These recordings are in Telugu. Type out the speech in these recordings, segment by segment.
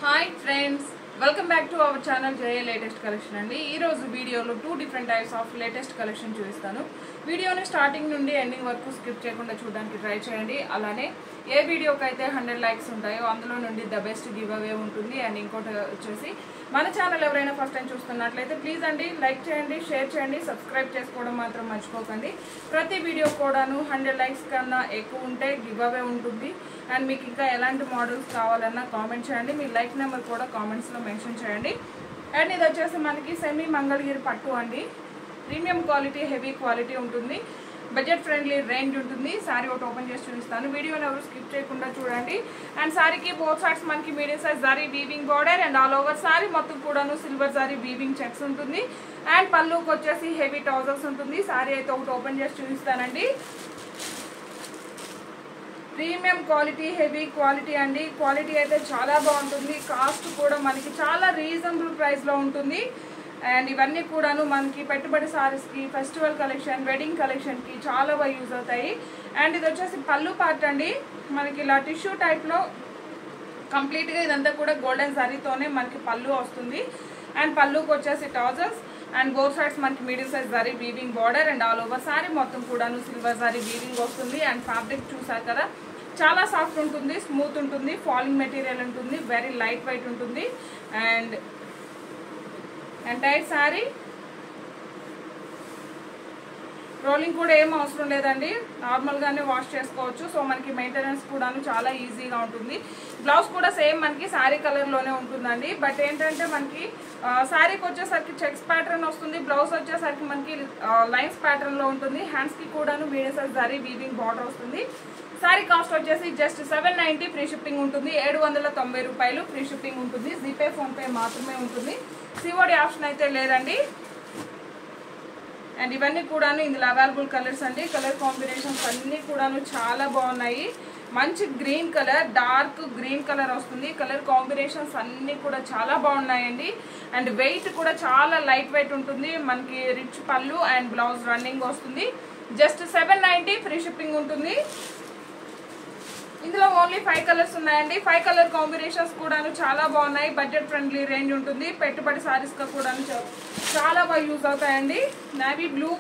Hi friends, welcome back to our channel JA Latest Collection అండి. ఈ రోజు వీడియోలో two different types of latus collection చూపిస్తాను. వీడియోని స్టార్టింగ్ నుండి ఎండింగ్ వరకు స్కిప్ చేయకుండా చూడడానికి ట్రై చేయండి. అలానే ఏ వీడియోకి అయితే 100 లైక్స్ ఉంటాయో అందులో నుండి ద బెస్ట్ గివ్ అవే ఉంటుంది. అండ్ ఇంకోటి వచ్చేసి మన ఛానల్ ఎవరైనా ఫస్ట్ టైం చూస్తున్నట్లయితే ప్లీజ్ అండి లైక్ చేయండి, షేర్ చేయండి, సబ్స్క్రైబ్ చేసుకోవడం మాత్రం మర్చిపోకండి. ప్రతి వీడియో కూడాను 100 లైక్స్ కన్నా ఎక్కువ ఉంటే గివ్ అవే ఉంటుంది. అండ్ మీకు ఇంకా ఎలాంటి మోడల్స్ కావాలన్నా కామెంట్ చేయండి. మీ లైక్ నెంబర్ కూడా కామెంట్స్లో మెన్షన్ చేయండి. అండ్ ఇది వచ్చేసి మనకి సెమీ మంగళగిరి పట్టు అండి. ప్రీమియం క్వాలిటీ, హెవీ క్వాలిటీ ఉంటుంది. బడ్జెట్ ఫ్రెండ్లీ రేంజ్ ఉంటుంది. సారీ ఒకటి ఓపెన్ చేసి చూపిస్తాను. వీడియోని ఎవరు స్కిప్ చేయకుండా చూడండి. అండ్ సారీకి బోత్ సైడ్స్ మనకి మీడియం సైజ్ జారీ weaving border and all over sorry మొత్తం కూడాను సిల్వర్ జారీ వీవింగ్ చెక్స్ ఉంటుంది. అండ్ పళ్ళుకి వచ్చేసి హెవీ ట్రౌజర్స్ ఉంటుంది. సారీ అయితే ఒకటి ఓపెన్ చేసి చూపిస్తానండి. ప్రీమియం క్వాలిటీ, హెవీ క్వాలిటీ అండి. క్వాలిటీ అయితే చాలా బాగుంటుంది. కాస్ట్ కూడా మనకి చాలా రీజనబుల్ ప్రైస్లో ఉంటుంది. అండ్ ఇవన్నీ కూడాను మనకి పెట్టుబడి సారీస్కి, ఫెస్టివల్ కలెక్షన్, వెడ్డింగ్ కలెక్షన్కి చాలా బాగా యూజ్ అవుతాయి. అండ్ ఇది వచ్చేసి పళ్ళు పార్ట్ అండి. మనకి ఇలా టిష్యూ టైప్లో కంప్లీట్గా ఇదంతా కూడా గోల్డెన్ సారీతోనే మనకి పళ్ళు వస్తుంది. అండ్ పళ్ళుకి వచ్చేసి ట్రౌజర్స్ అండ్ బోత్ సైడ్స్ మనకి medium size sorry weaving border and all over sorry మొత్తం కూడాను సిల్వర్ సారీ వీవింగ్ వస్తుంది. అండ్ ఫ్యాబ్రిక్ చూసారు కదా, చాలా సాఫ్ట్ ఉంటుంది, స్మూత్ ఉంటుంది, ఫాలింగ్ మెటీరియల్ ఉంటుంది, వెరీ లైట్ వెయిట్ ఉంటుంది. అండ్ ఎంటైర్ సారీ రోలింగ్ కూడా ఏం అవసరం లేదండి, నార్మల్గానే వాష్ చేసుకోవచ్చు. సో మనకి మెయింటెనెన్స్ కూడాను చాలా ఈజీగా ఉంటుంది. బ్లౌజ్ కూడా సేమ్ మనకి శారీ కలర్లోనే ఉంటుందండి. బట్ ఏంటంటే మనకి శారీకి వచ్చేసరికి చెక్స్ ప్యాటర్న్ వస్తుంది, బ్లౌజ్ వచ్చేసరికి మనకి లైన్స్ ప్యాటర్న్లో ఉంటుంది. హ్యాండ్స్కి కూడాను medium size zari weaving border వస్తుంది. సారీ కాస్ట్ వచ్చేసి జస్ట్ 790 ఫ్రీ షిప్పింగ్ ఉంటుంది. 790 రూపాయలు ఫ్రీ షిప్పింగ్ ఉంటుంది. జీపే, ఫోన్పే మాత్రమే ఉంటుంది. సిఓడి ఆప్షన్ అయితే లేదండి. అండ్ ఇవన్నీ కూడాను ఇందులో అవైలబుల్ కలర్స్ అండి. కలర్ కాంబినేషన్స్ అన్నీ కూడాను చాలా బాగున్నాయి. మంచి green colour, dark green colour వస్తుంది. కలర్ కాంబినేషన్స్ అన్నీ కూడా చాలా బాగున్నాయండి. అండ్ వెయిట్ కూడా చాలా లైట్ వెయిట్ ఉంటుంది. మనకి రిచ్ పళ్ళు అండ్ బ్లౌజ్ రన్నింగ్ వస్తుంది. జస్ట్ 790 ఫ్రీ షిప్పింగ్ ఉంటుంది. ఇందులో ఓన్లీ 5 కలర్స్ ఉన్నాయండి. 5 కలర్ కాంబినేషన్స్ కూడాను చాలా బాగున్నాయి. బడ్జెట్ ఫ్రెండ్లీ రేంజ్ ఉంటుంది. పెట్టుబడి సారీస్గా కూడాను చాలా బాగా యూజ్ అవుతాయండి. నేవీ బ్లూ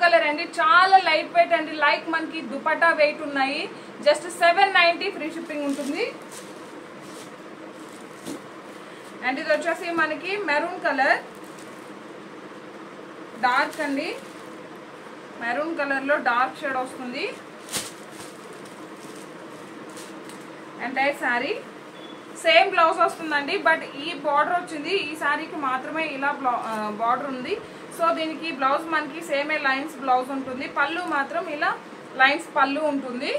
కలర్ అండి. చాలా లైట్ వెయిట్ అండి. లైక్ మనకి దుపట్టా వెయిట్ ఉన్నాయి. జస్ట్ 790 ఫ్రీ షిప్పింగ్ ఉంటుంది. అండ్ ఇది వచ్చేసి మనకి మెరూన్ కలర్, డార్క్ అండి. మెరూన్ కలర్లో డార్క్ షేడ్ వస్తుంది. ఎంటైర్ శారీ సేమ్ బ్లౌజ్ వస్తుందండి. బట్ ఈ బార్డర్ వచ్చింది ఈ శారీకి మాత్రమే ఇలా బార్డర్ ఉంది. సో దీనికి బ్లౌజ్ మనకి సేమే లైన్స్ బ్లౌజ్ ఉంటుంది. పళ్ళు మాత్రం ఇలా లైన్స్ పళ్ళు ఉంటుంది.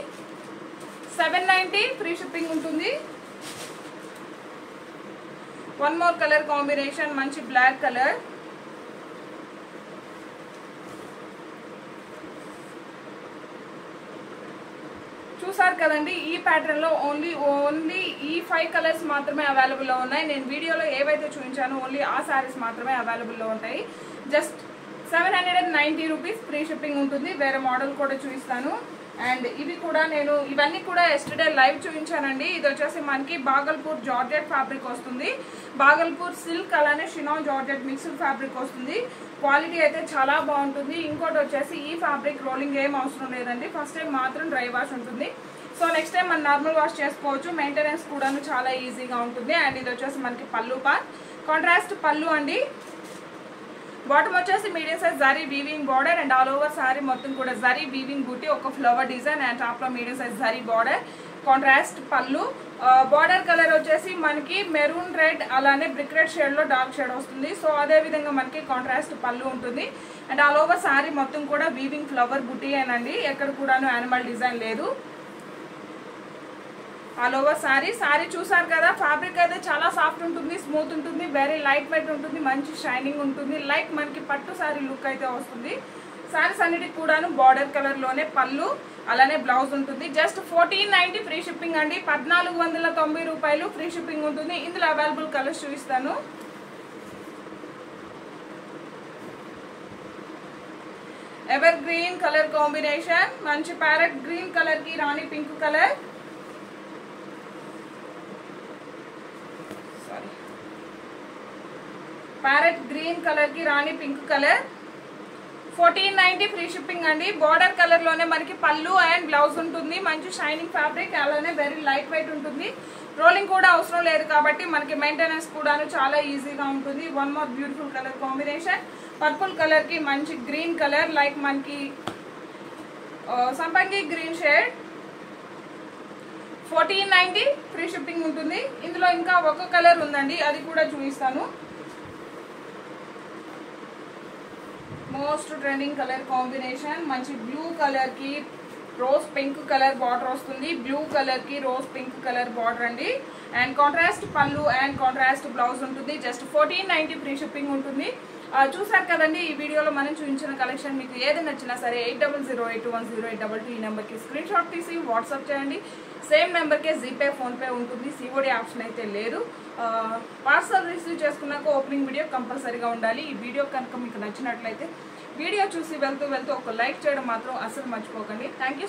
790 ఫ్రీ షిప్పింగ్ ఉంటుంది. వన్ మోర్ కలర్ కాంబినేషన్, మంచి బ్లాక్ కలర్. చూసారు కదండి, ఈ ప్యాటర్న్ లో ఓన్లీ ఈ 5 కలర్స్ మాత్రమే అవైలబుల్ లో ఉన్నాయి. నేను వీడియోలో ఏవైతే చూపించానో ఓన్లీ ఆ సారీస్ మాత్రమే అవైలబుల్ లో ఉంటాయి. జస్ట్ 790 రూపీస్ ఫ్రీ షిప్పింగ్ ఉంటుంది. వేరే మోడల్ కూడా చూపిస్తాను. అండ్ ఇవన్నీ కూడా ఎస్టర్డే లైవ్ చూపించానండి. ఇది వచ్చేసి మనకి బాగల్పూర్ జార్జెట్ ఫ్యాబ్రిక్ వస్తుంది. బాగల్పూర్ సిల్క్ అలానే షినాన్ జార్జెట్ మిక్స్డ్ ఫ్యాబ్రిక్ వస్తుంది. క్వాలిటీ అయితే చాలా బాగుంటుంది. ఇంకోటి వచ్చేసి ఈ ఫ్యాబ్రిక్ రోలింగ్ ఏం అవసరం లేదండి. ఫస్ట్ టైం మాత్రం డ్రై వాష్ ఉంటుంది. సో నెక్స్ట్ టైం మనం నార్మల్ వాష్ చేసుకోవచ్చు. మెయింటెనెన్స్ కూడాను చాలా ఈజీగా ఉంటుంది. అండ్ ఇది వచ్చేసి మనకి పళ్ళు పార్ట్, కాంట్రాస్ట్ పళ్ళు అండి. బాటమ్ వచ్చేసి medium size zari weaving border and all over sorry మొత్తం కూడా జరీ వీవింగ్ బూటీ, ఒక ఫ్లవర్ డిజైన్ అండ్ టాప్ లో medium size zari border, contrast పళ్ళు. బార్డర్ కలర్ వచ్చేసి మనకి మెరూన్ రెడ్ అలానే బ్రిక్ రెడ్ షేడ్ లో డార్క్ షేడ్ వస్తుంది. సో అదే విధంగా మనకి కాంట్రాస్ట్ పళ్ళు ఉంటుంది. అండ్ ఆల్ ఓవర్ సారీ మొత్తం కూడా వీవింగ్ ఫ్లవర్ బూటీ అనండి. ఎక్కడ కూడాను యానిమల్ డిజైన్ లేదు. ఆల్ ఓవర్ సారీ చూసారు కదా, ఫ్యాబ్రిక్ అయితే చాలా సాఫ్ట్ ఉంటుంది, స్మూత్ ఉంటుంది, వెరీ లైట్ వెయిట్ ఉంటుంది, మంచి షైనింగ్ ఉంటుంది. లైక్ మనకి పట్టు సారీ లుక్ అయితే వస్తుంది. సారీస్ అన్నిటికి కూడాను బార్డర్ కలర్ లోనే పళ్ళు అలానే బ్లౌజ్ ఉంటుంది. జస్ట్ 1490 ఫ్రీ షిప్పింగ్ అండి. 1490 రూపాయలు ఫ్రీ షిప్పింగ్ ఉంటుంది. ఇందులో అవైలబుల్ కలర్స్ చూపిస్తాను. ఎవర్ గ్రీన్ కలర్ కాంబినేషన్, మంచి ప్యారెట్ గ్రీన్ కలర్ కి rani pink colour, parrot green colour కి rani pink colour 1490 free shipping అండి. బార్డర్ కలర్ లోనే మనకి పళ్ళు అండ్ బ్లౌజ్ ఉంటుంది. మంచి షైనింగ్ ఫ్యాబ్రిక్, అలానే వెరీ లైట్ వెయిట్ ఉంటుంది. రోలింగ్ కూడా అవసరం లేదు కాబట్టి మనకి మెయింటెనెన్స్ కూడా చాలా ఈజీగా ఉంటుంది. One more beautiful colour combination, purple colour కి మంచి గ్రీన్ కలర్, లైక్ మనకి సంపంగి గ్రీన్ షేడ్. 1490 ఫ్రీ షిప్పింగ్ ఉంటుంది. ఇందులో ఇంకా ఒక కలర్ ఉందండి, అది కూడా చూపిస్తాను. మోస్ట్ ట్రెండింగ్ కలర్ కాంబినేషన్, మంచి బ్లూ కలర్ కి రోజ్ పింక్ కలర్ బార్డర్ వస్తుంది. బ్లూ కలర్ కి రోజ్ పింక్ కలర్ బార్డర్ అండి. అండ్ కాంట్రాస్ట్ పళ్ళు అండ్ కాంట్రాస్ట్ బ్లౌజ్ ఉంటుంది. జస్ట్ 1490 ఫ్రీ షిప్పింగ్ ఉంటుంది. చూసారు కదండి, ఈ వీడియోలో మనం చూపించిన కలెక్షన్ మీకు ఏది నచ్చినా సరే 8008210822 ఈ నెంబర్కి స్క్రీన్ షాట్ తీసి వాట్సాప్ చేయండి. సేమ్ నెంబర్కే జీపే, ఫోన్పే ఉంటుంది. సిఓడి ఆప్షన్ అయితే లేదు. పార్సల్ రిసీవ్ చేసుకున్నాక ఓపెనింగ్ వీడియో కంపల్సరీగా ఉండాలి. ఈ వీడియో కనుక మీకు నచ్చినట్లయితే వీడియో చూసి వెళ్తూ ఒక లైక్ చేయడం మాత్రం అసలు మర్చిపోకండి. Thank you.